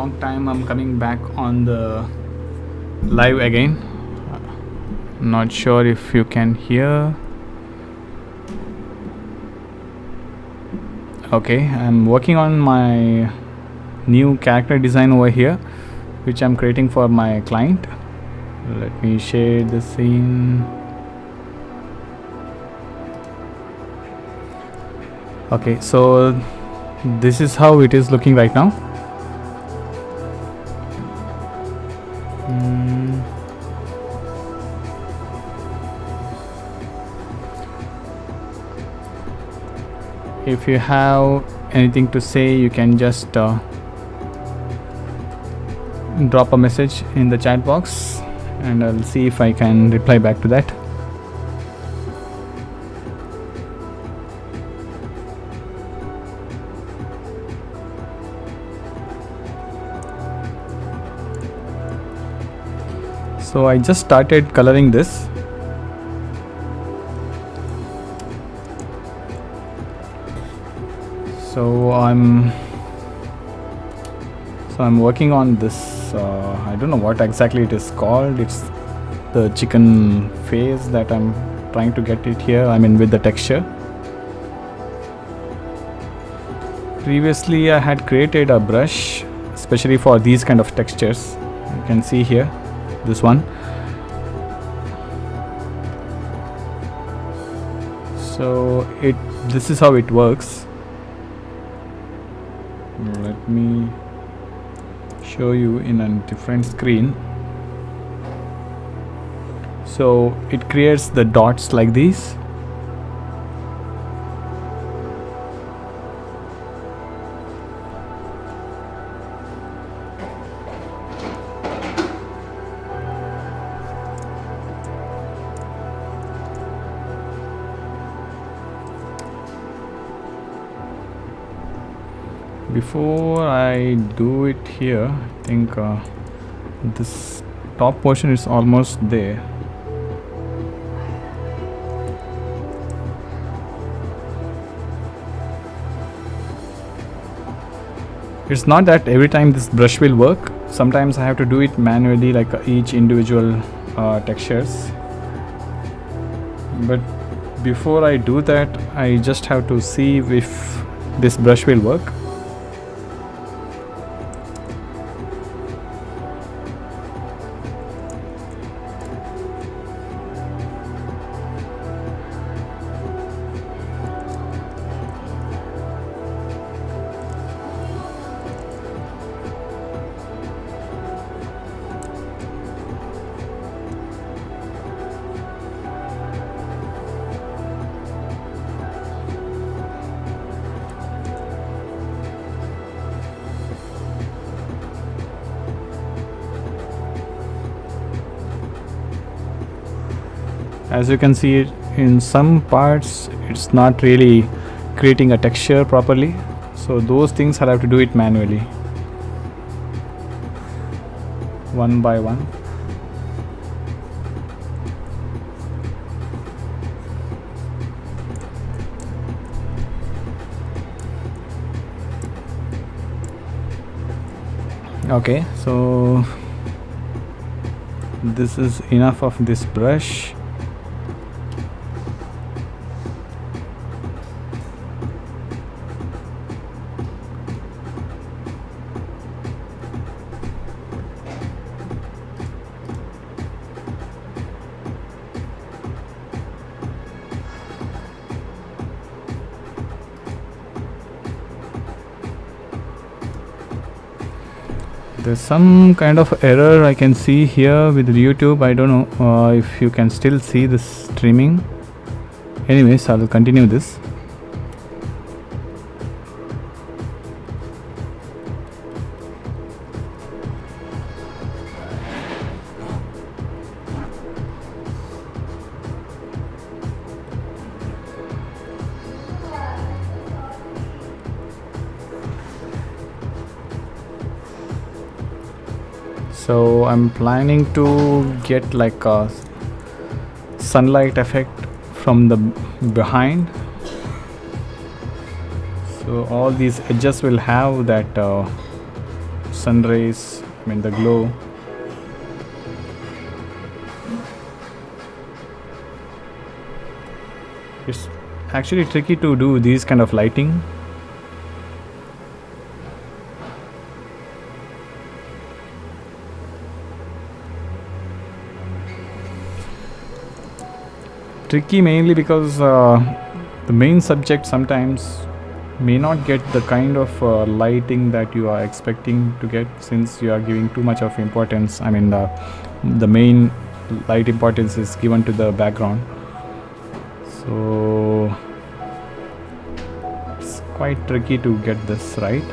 long time I'm coming back on the live again. Not sure if you can hear. Okay, I'm working on my new character design over here, which I'm creating for my client. Let me share the scene. Okay, so this is how it is looking right now. If you have anything to say, you can just drop a message in the chat box and I'll see if I can reply back to that. So I just started coloring this. So I'm working on this. I don't know what exactly it is called. It's the chicken face that I'm trying to get it here. I mean with the texture. Previously I had created a brush especially for these kind of textures. You can see here this one. So this is how it works. Let me show you in a different screen. So it creates the dots like these. Before I do it here, I think this top portion is almost there. It's not that every time this brush will work. Sometimes I have to do it manually, like each individual textures. But before I do that, I just have to see if this brush will work. As you can see, in some parts it's not really creating a texture properly, so those things I'll have to do it manually, one by one. Okay, so this is enough of this brush. There's some kind of error I can see here with YouTube. I don't know if you can still see this streaming. Anyways, I will continue this. So I'm planning to get like a sunlight effect from the behind, so all these edges will have that sun rays, I mean the glow. It's actually tricky to do these kind of lighting. Tricky mainly because the main subject sometimes may not get the kind of lighting that you are expecting to get, since you are giving too much of importance. I mean the main light importance is given to the background, so it's quite tricky to get this right.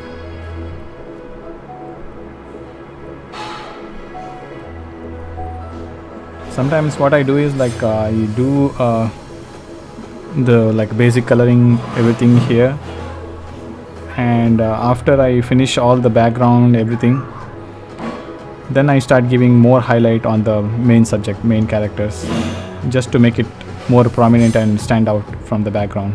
Sometimes what I do is like I do the like basic coloring everything here, and after I finish all the background everything, then I start giving more highlight on the main subject, main characters, just to make it more prominent and stand out from the background.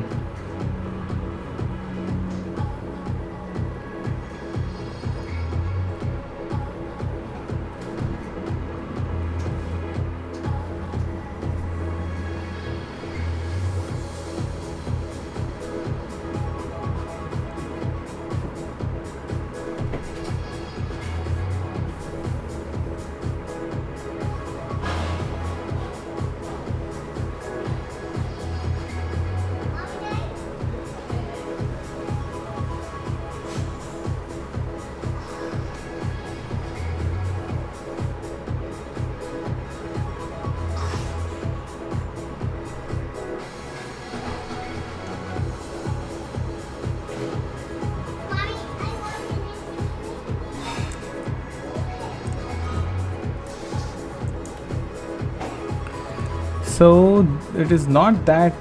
So it is not that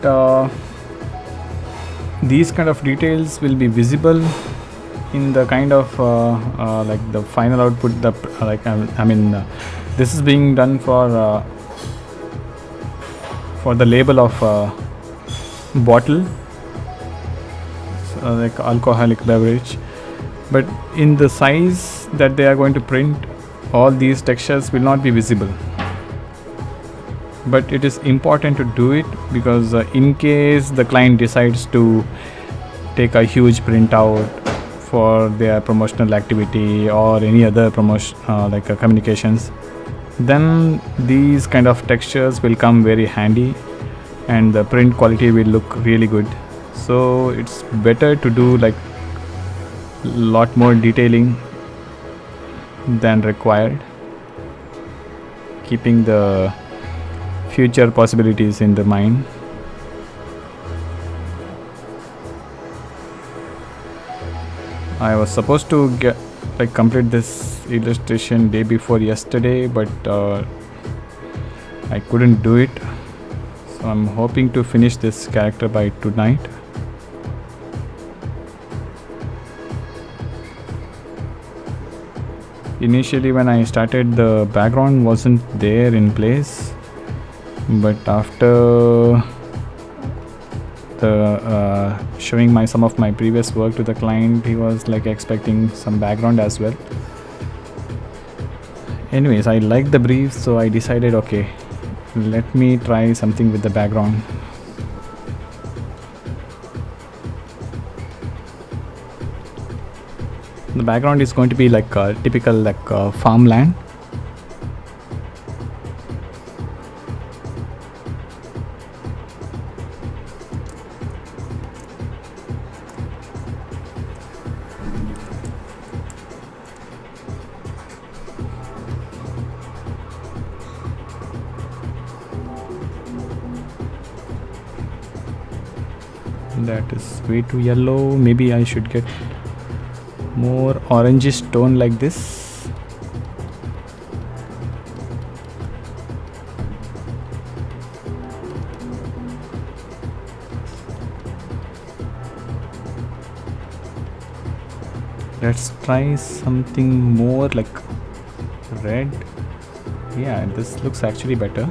these kind of details will be visible in the kind of like the final output. The like I mean this is being done for the label of bottle, like alcoholic beverage, but in the size that they are going to print, all these textures will not be visible. But it is important to do it because in case the client decides to take a huge printout for their promotional activity or any other promotion like communications, then these kind of textures will come very handy and the print quality will look really good. So it's better to do like lot more detailing than required, keeping the future possibilities in the mind. I was supposed to complete this illustration day before yesterday, but I couldn't do it, so I'm hoping to finish this character by tonight. Initially when I started, the background wasn't there in place, but after the showing some of my previous work to the client, he was like expecting some background as well. Anyways, I liked the brief, so I decided, okay, let me try something with the background. The background is going to be like a typical farmland. That is way too yellow. Maybe I should get more orangish tone like this. Let's try something more like red. Yeah, this looks actually better.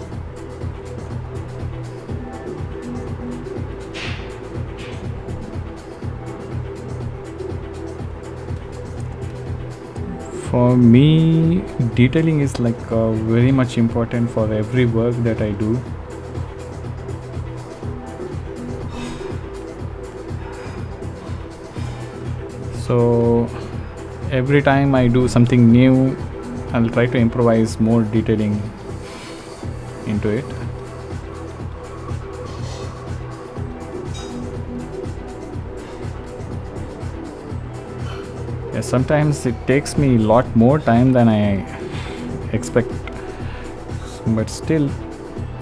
For me, detailing is like very much important for every work that I do. So every time I do something new, I'll try to improvise more detailing into it. Yeah, sometimes it takes me a lot more time than I expect, but still,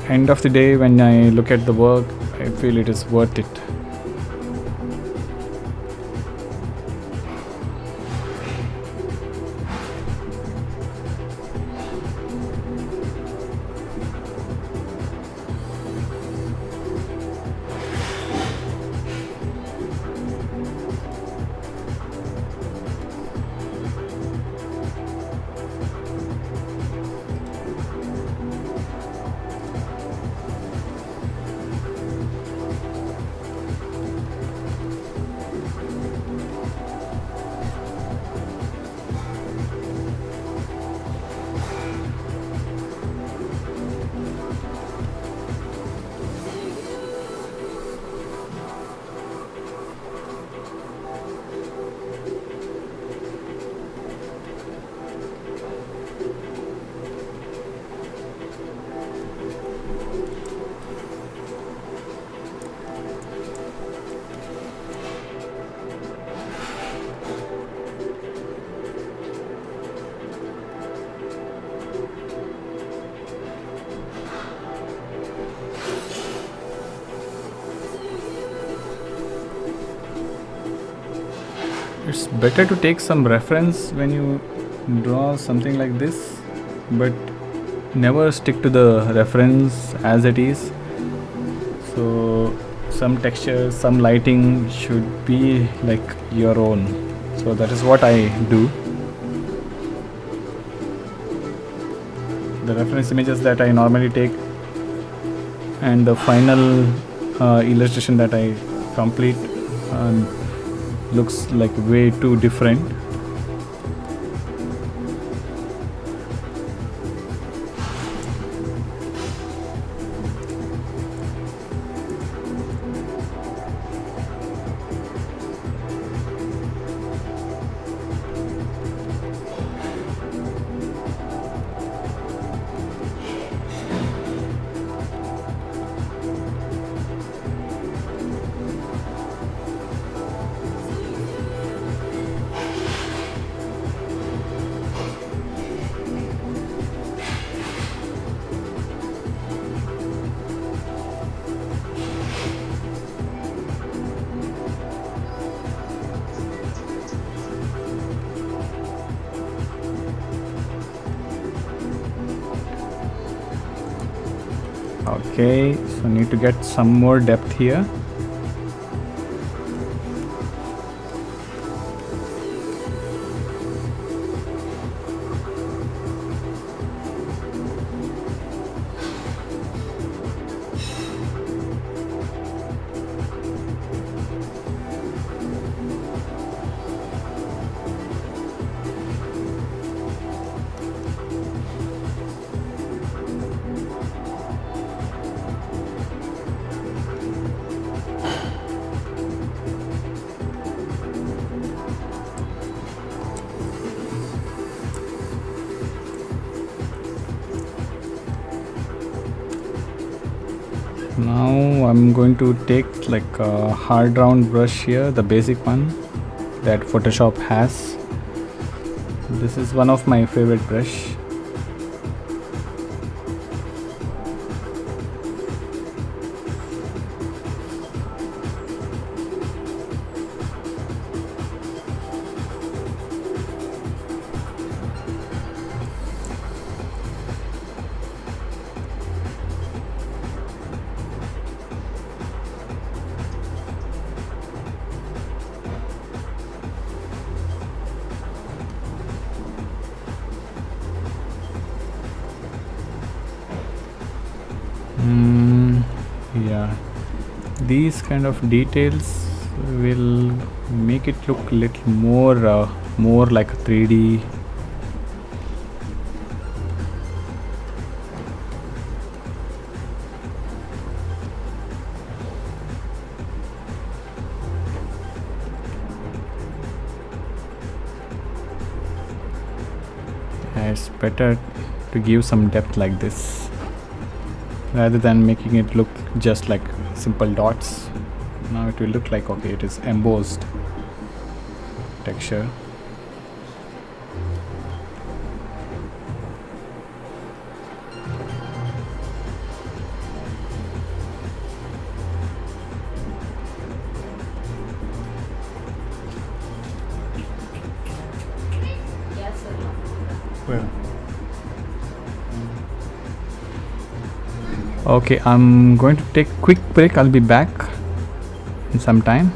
end of the day, when I look at the work, I feel it is worth it. It's better to take some reference when you draw something like this, but never stick to the reference as it is. So some texture, some lighting should be like your own. So that is what I do. The reference images that I normally take and the final illustration that I complete looks like way too different. Okay, so need to get some more depth here. Now I'm going to take like a hard round brush here, the basic one that Photoshop has. This is one of my favorite brush. Yeah, these kind of details will make it look little more like a 3D it's better to give some depth like this rather than making it look just like simple dots. Now it will look like, okay, it is embossed texture. Okay, I'm going to take a quick break. I'll be back in some time.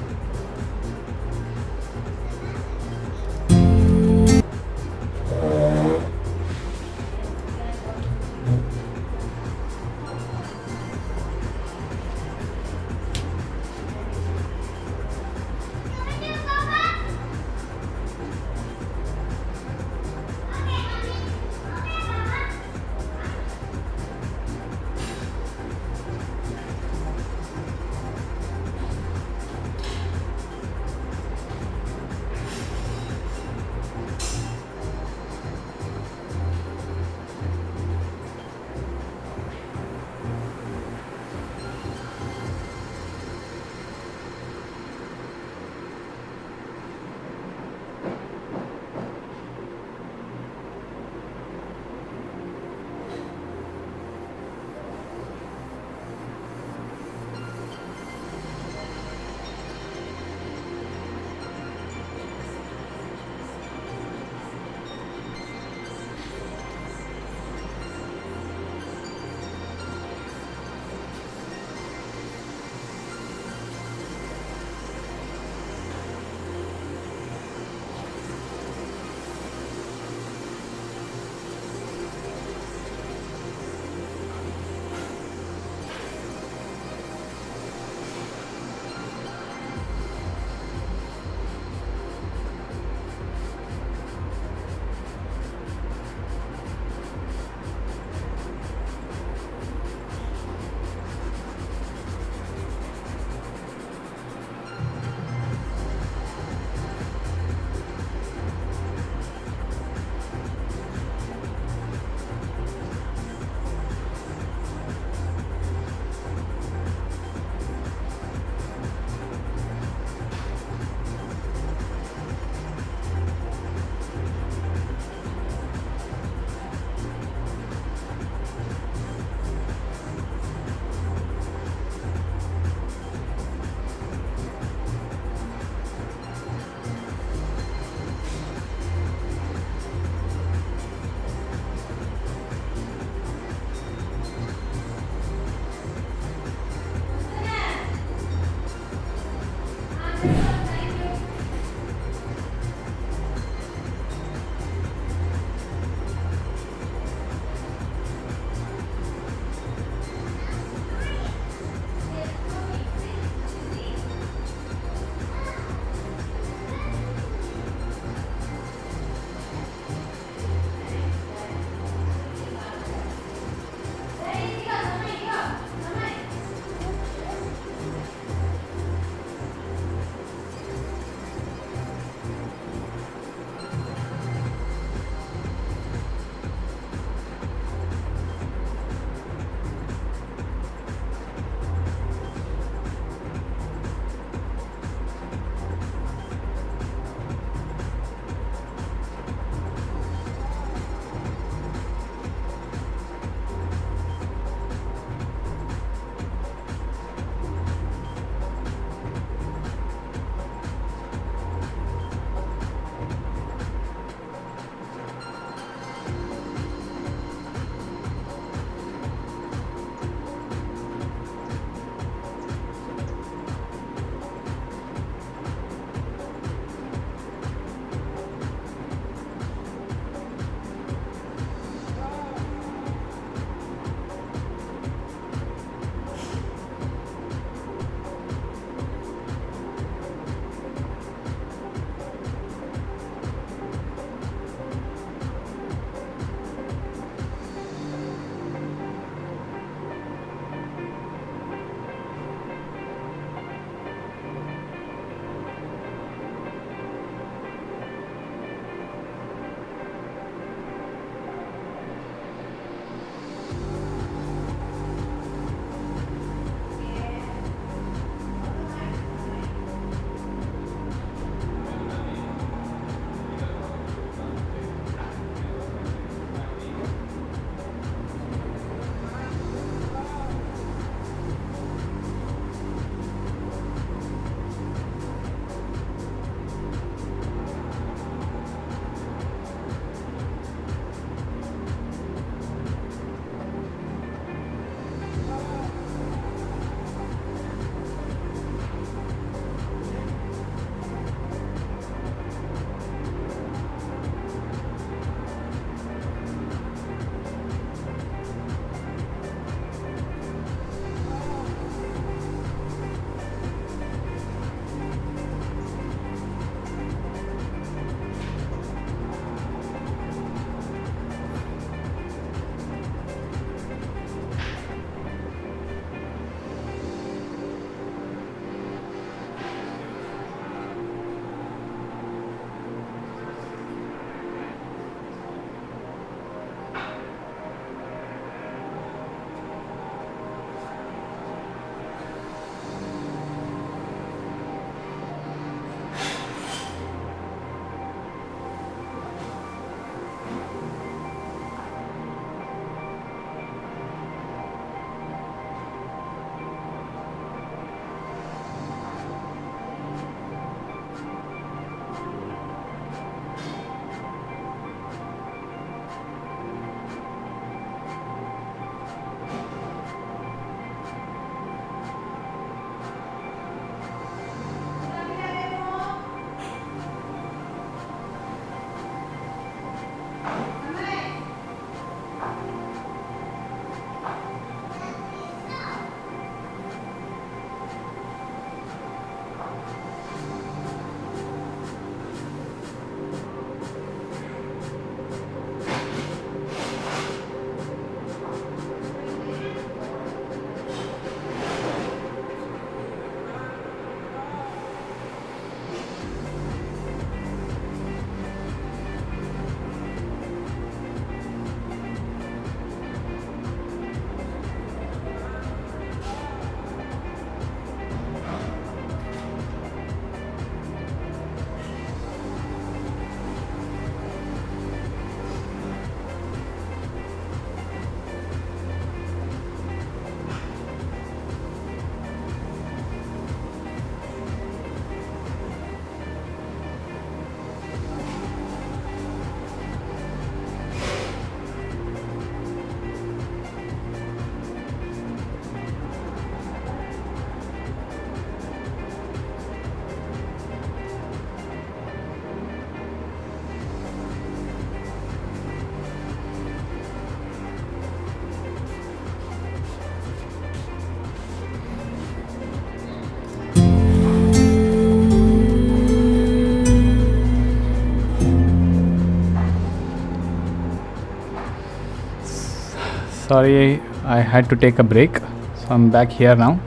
Sorry, I had to take a break, so I'm back here now.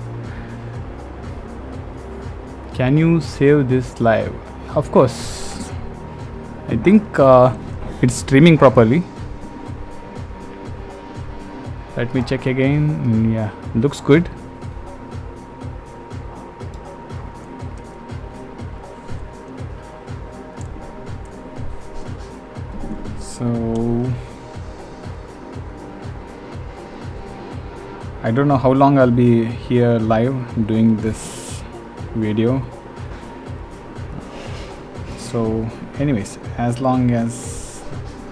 Can you save this live? Of course. I think it's streaming properly. Let me check again. Yeah, looks good. So I don't know how long I'll be here live doing this video. So anyways, as long as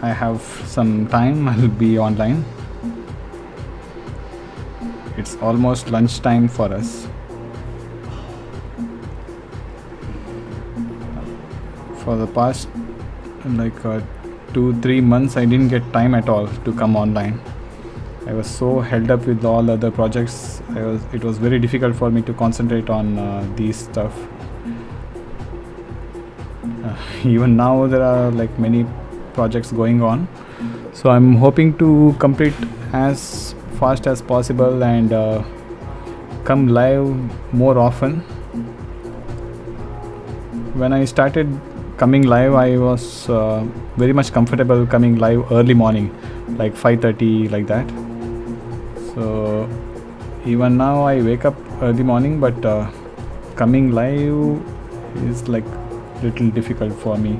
I have some time, I'll be online. It's almost lunchtime for us. For the past like 2-3 months, I didn't get time at all to come online. I was so held up with all other projects. It was very difficult for me to concentrate on these stuff. Even now there are like many projects going on, so I'm hoping to complete as fast as possible and come live more often. When I started coming live, I was very much comfortable coming live early morning, like 5:30 like that. So even now I wake up early morning, but coming live is like little difficult for me.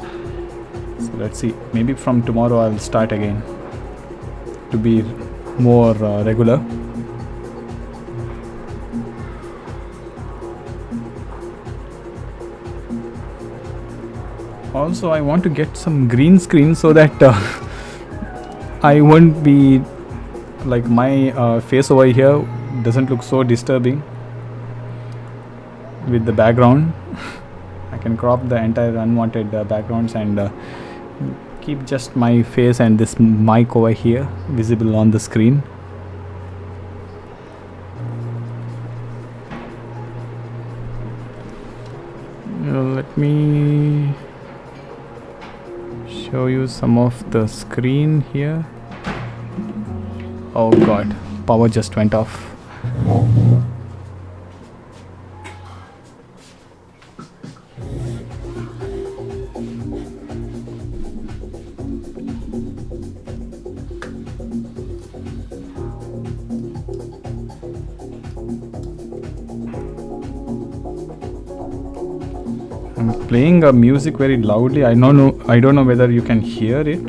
So let's see, maybe from tomorrow I'll start again to be more regular. Also, I want to get some green screen so that I won't be like my face over here doesn't look so disturbing with the background. I can crop the entire unwanted backgrounds and keep just my face and this mic over here visible on the screen. Let me show you some of the screen here. Oh god, power just went off. I'm playing music very loudly. I don't know whether you can hear it.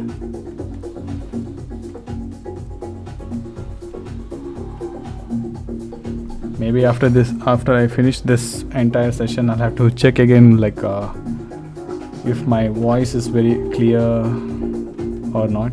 Maybe after I finish this entire session, I'll have to check again, like if my voice is very clear or not.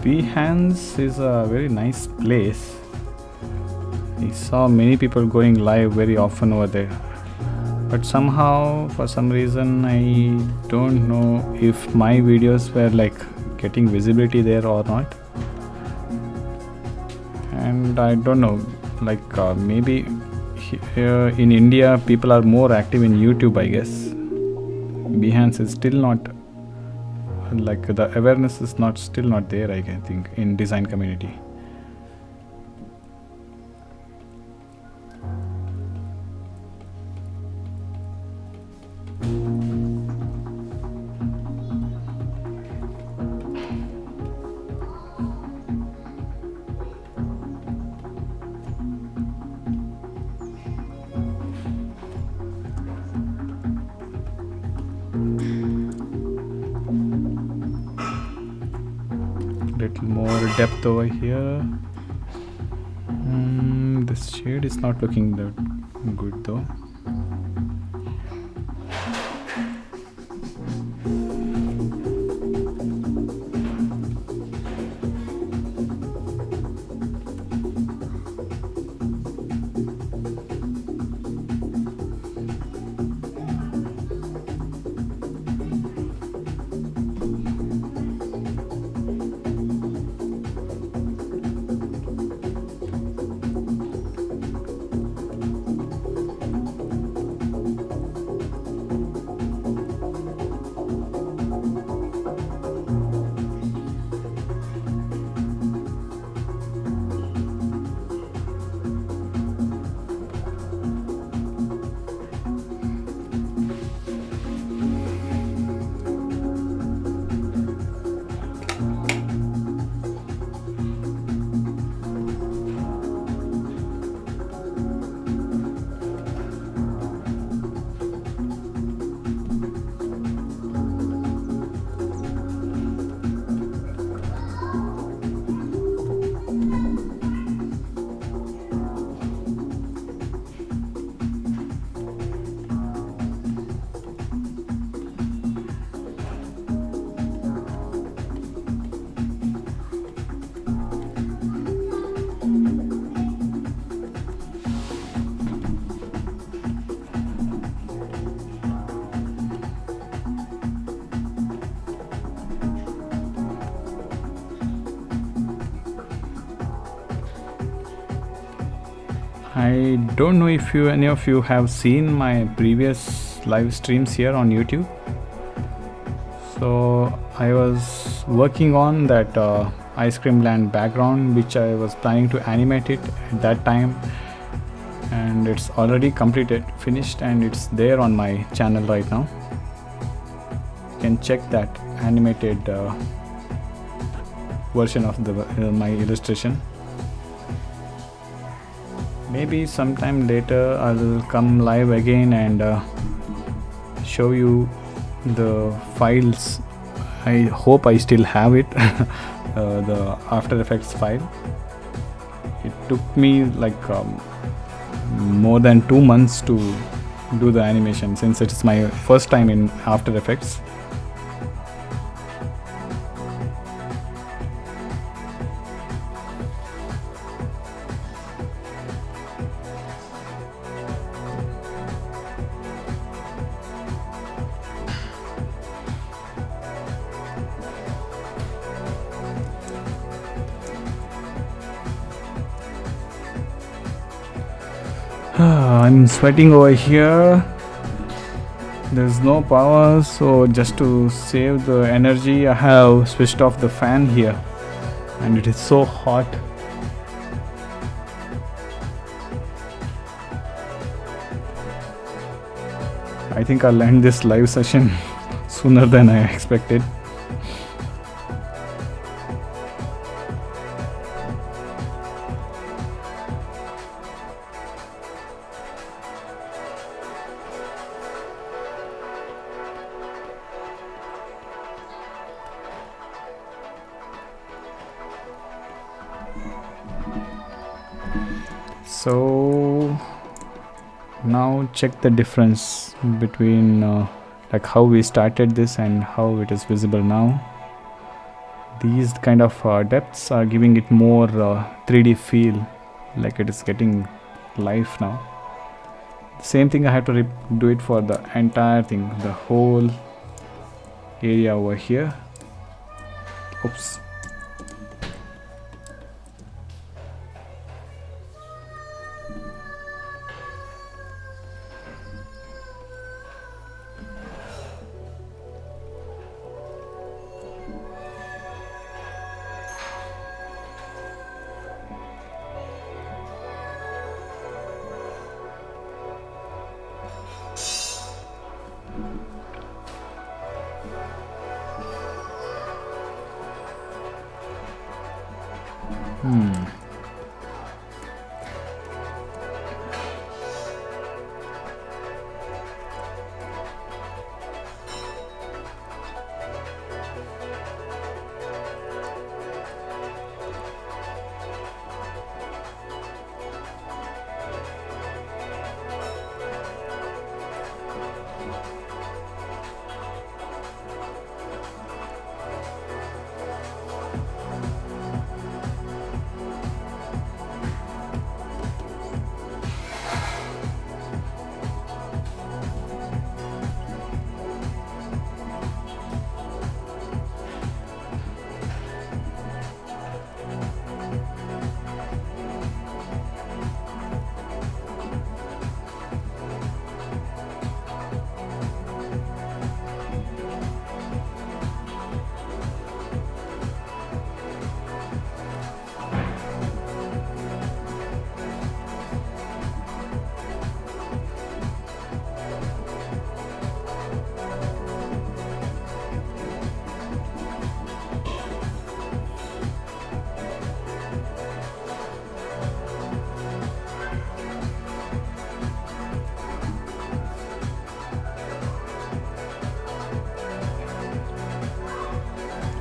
Behance is a very nice place. I saw many people going live very often over there. but somehow for some reason I don't know if my videos were like getting visibility there or not. And I don't know, like maybe here in India people are more active in YouTube, I guess. Behance is still not, like the awareness is not still not there, I think, in design community. Little more depth over here. This shade is not looking that good though. I don't know if any of you have seen my previous live streams here on YouTube. So I was working on that Ice Cream Land background, which I was planning to animate it at that time, and it's already completed, finished, and it's there on my channel right now. You can check that animated version of the my illustration. Maybe sometime later I'll come live again and show you the files. I hope I still have it, the After Effects file. It took me like more than 2 months to do the animation, since it's my first time in After Effects. I'm sweating over here. There's no power, so just to save the energy I have switched off the fan here, and it is so hot. I think I'll end this live session sooner than I expected. So now check the difference between like how we started this and how it is visible now. These kind of depths are giving it more 3D feel, like it is getting life now. Same thing I have to do it for the entire thing, the whole area over here. Oops.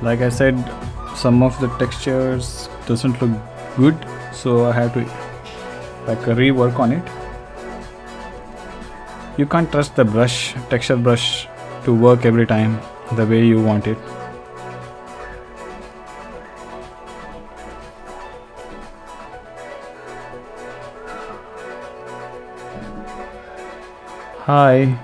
Like I said, some of the textures doesn't look good, so I have to like rework on it. You can't trust the texture brush to work every time the way you want it. Hi.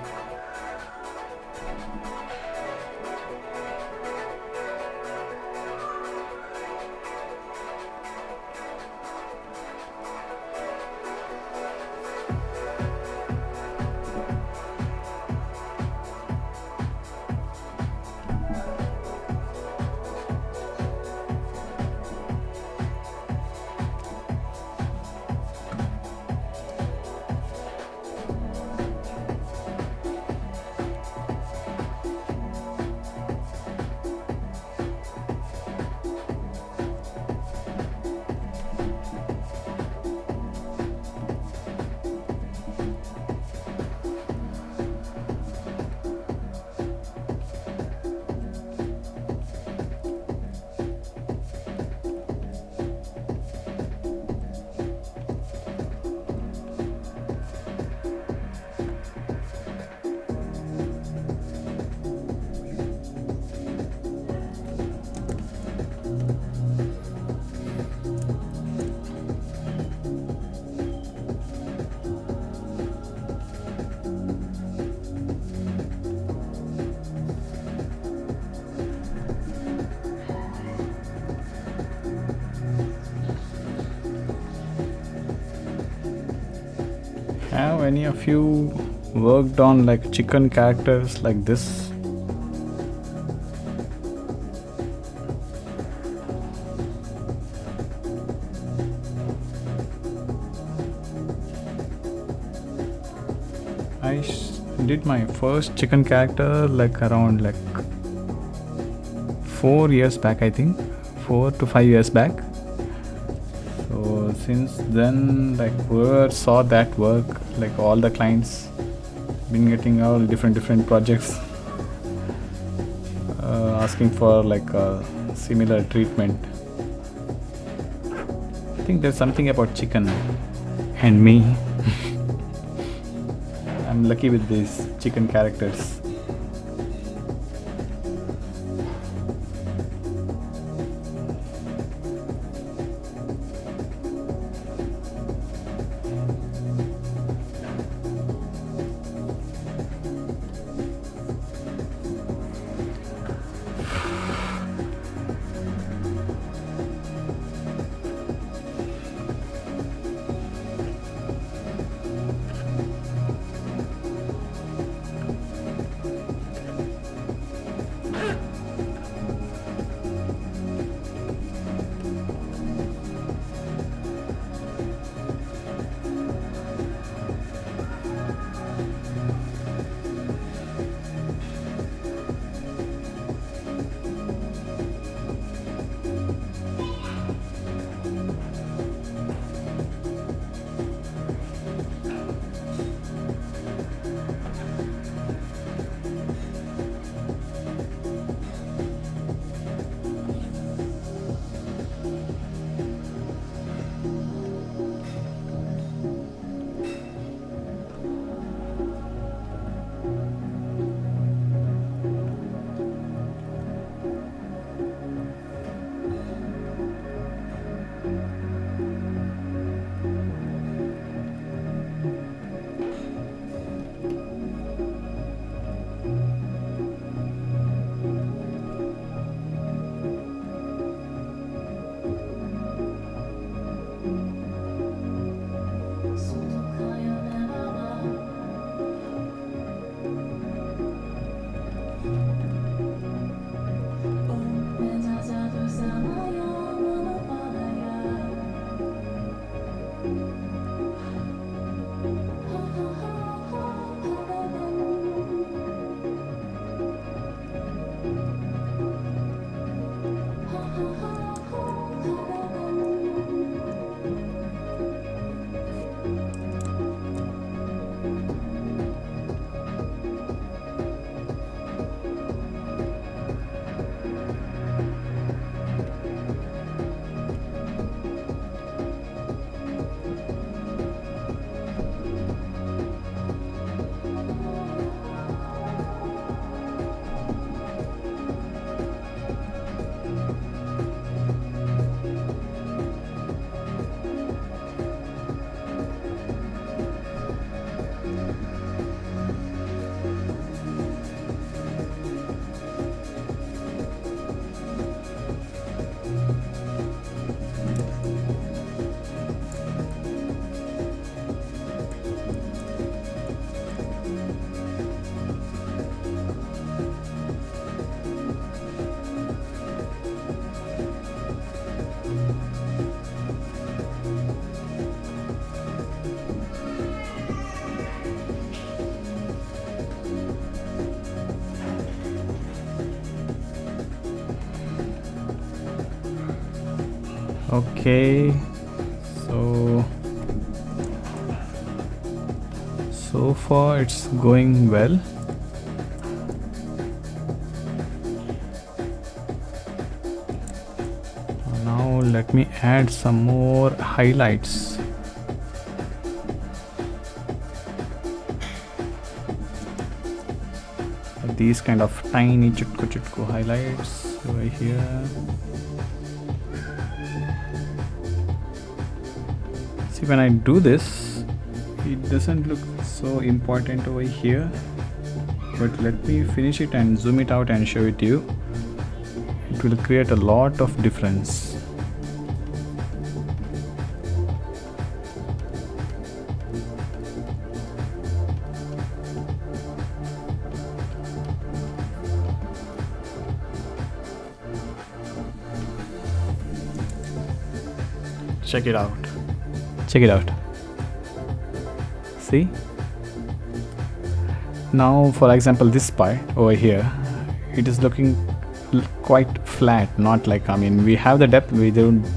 Have any of you worked on like chicken characters like this? Did my first chicken character like around like 4 years back, I think 4 to 5 years back. So since then, like whoever saw that work, like all the clients been getting all different projects asking for like a similar treatment. I think there's something about chicken and me. I'm lucky with these chicken characters. Okay, so far it's going well. Now let me add some more highlights. These kind of tiny chutku highlights over here. See, when I do this, it doesn't look so important over here, but let me finish it and zoom it out and show it to you. It will create a lot of difference. Check it out. Check it out. See? Now, for example, this part over here, it is looking quite flat. Not like, I mean, we have the depth,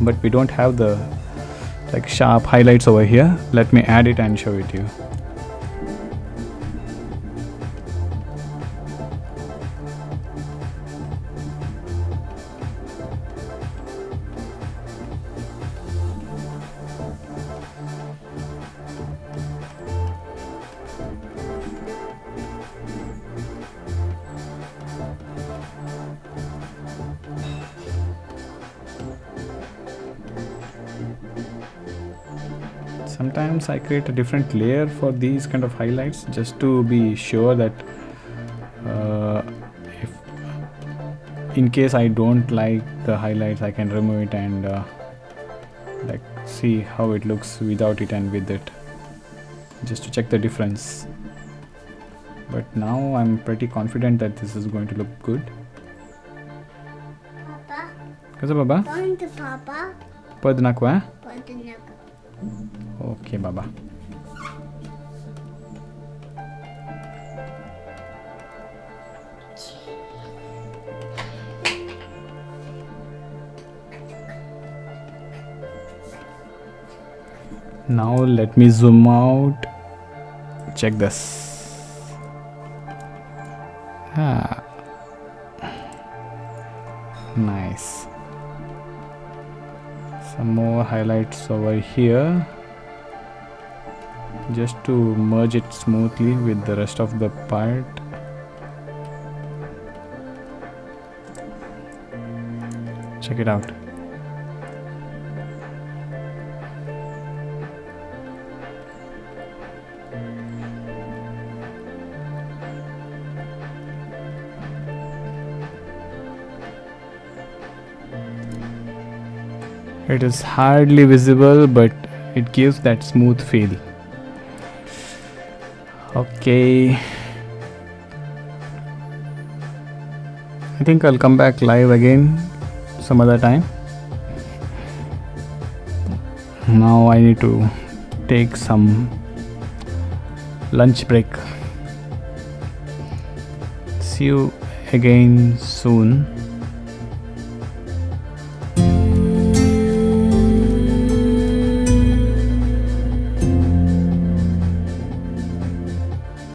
but we don't have the like sharp highlights over here. Let me add it and show it to you. Sometimes I create a different layer for these kind of highlights just to be sure that if in case I don't like the highlights, I can remove it and like see how it looks without it and with it, just to check the difference. But now I'm pretty confident that this is going to look good. Papa. Kasa baba? Panta Papa. Pwede na ko eh? Panta na ko. Okay, baba. Now let me zoom out. Check this. Nice. Some more highlights over here, just to merge it smoothly with the rest of the part. Check it out. It is hardly visible, but it gives that smooth feel. Okay, I think I'll come back live again some other time. Now I need to take some lunch break. See you again soon.